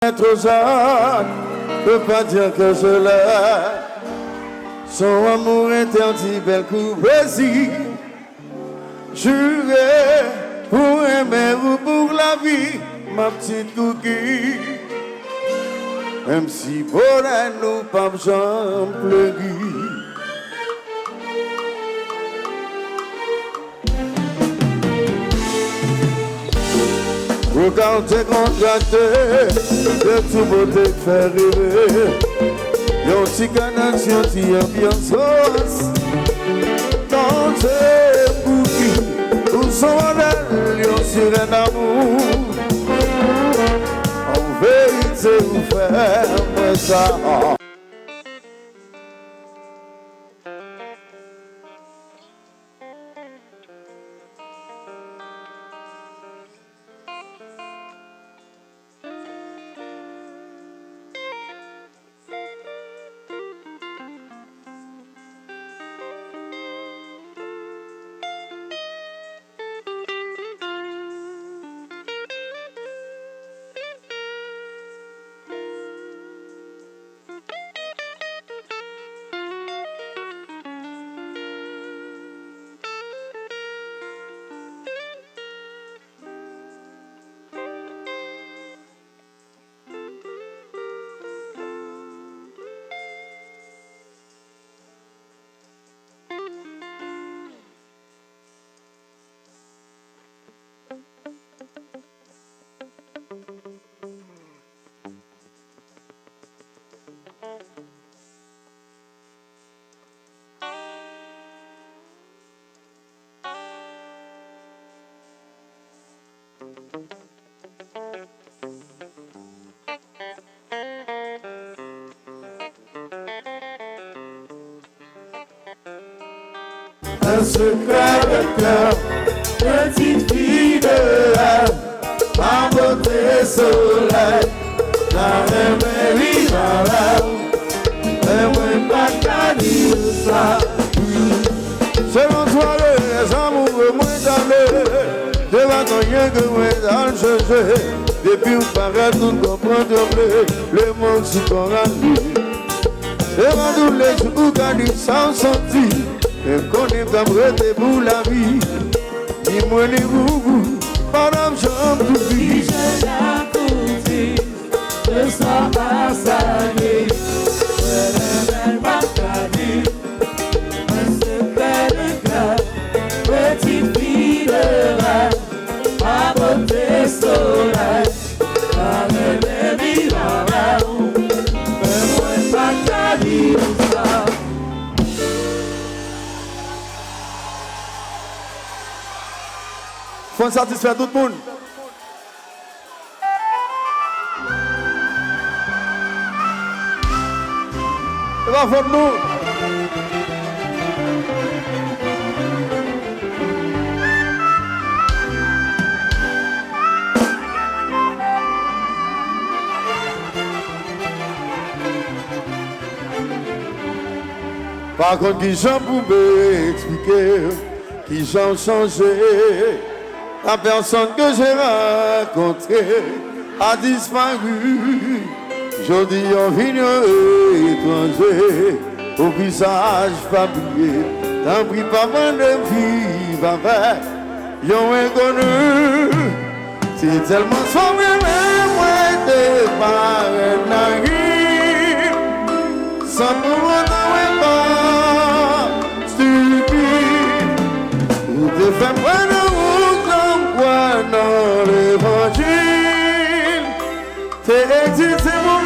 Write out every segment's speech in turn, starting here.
Être ça ne peut pas dire que je l'aime. Son amour interdit bel coup plaisir. Juré pour aimer ou pour la vie, ma petite cookie. Même si pour elle nous pas j'en pleurer. Quand t'es contracté, de tout beauté te faire rêver. Y'a un petit canard, y'a un petit ambiance. Dans tes bouquets, où sont modèles, y'a sur un amour. En vérité, vous faites ça. Un secret de cœur, petite fille de rêve, ma beauté soleil, la rêve vivra rêve, mais moi pas qu'à dire ça. Selon toi les amours moins d'aller, je vais t'en rien que moi dans le chercher, depuis où paraît tout comprendre les mots qui t'ont rendu. C'est moi tous les jours qu'à dire sans sentir. Et qu'on est d'abreté pour la vie. Dis-moi les boubous, madame chambre tout vie. Si je l'apporte, je sens pas salir. Je n'aime pas ta vie. Un secret de cœur, petite fille de rêve, ma beauté soleil, la rêve vivra rêve. Mais moi pas ta vie ça. Faut satisfaire tout le monde. C'est pas faute nous. Par contre, qui j'en pouvais expliquer, qui j'en changé. La personne que j'ai rencontrée a disparu. Aujourd'hui, on vient étranger, au visage fabriqué. T'en prie pas mal de vivre avec, y'ont inconnu. C'est tellement sombre, mais moi, t'es pas un sans pour autant, pas stupide. Ou te fait prendre dans l'évangile, t'es existé mon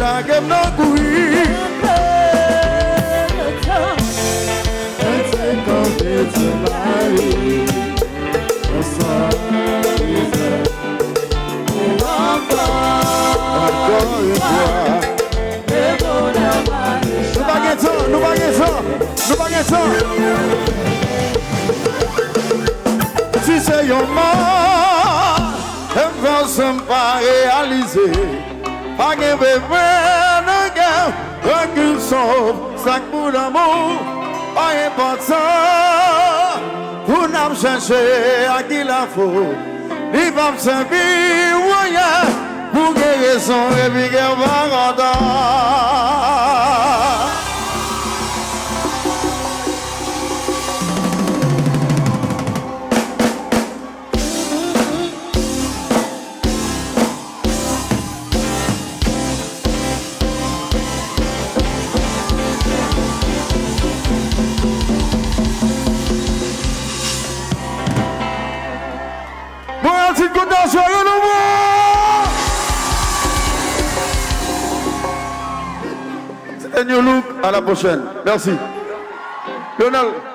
la gamme non couille. C'est comme tu maries. Encore une fois. Nous baguettons, nous baguettons, nous baguettons. Si c'est un mort, elle va se pas réaliser. Pas de bébé, de guerre, recul sauve, sac pour l'amour, pas important. Pour nous chercher à qui la faut, il va me servir, oui, pour guérison et puis qu'elle va rentrer. C'était New Look, à la prochaine. Merci. Lionel.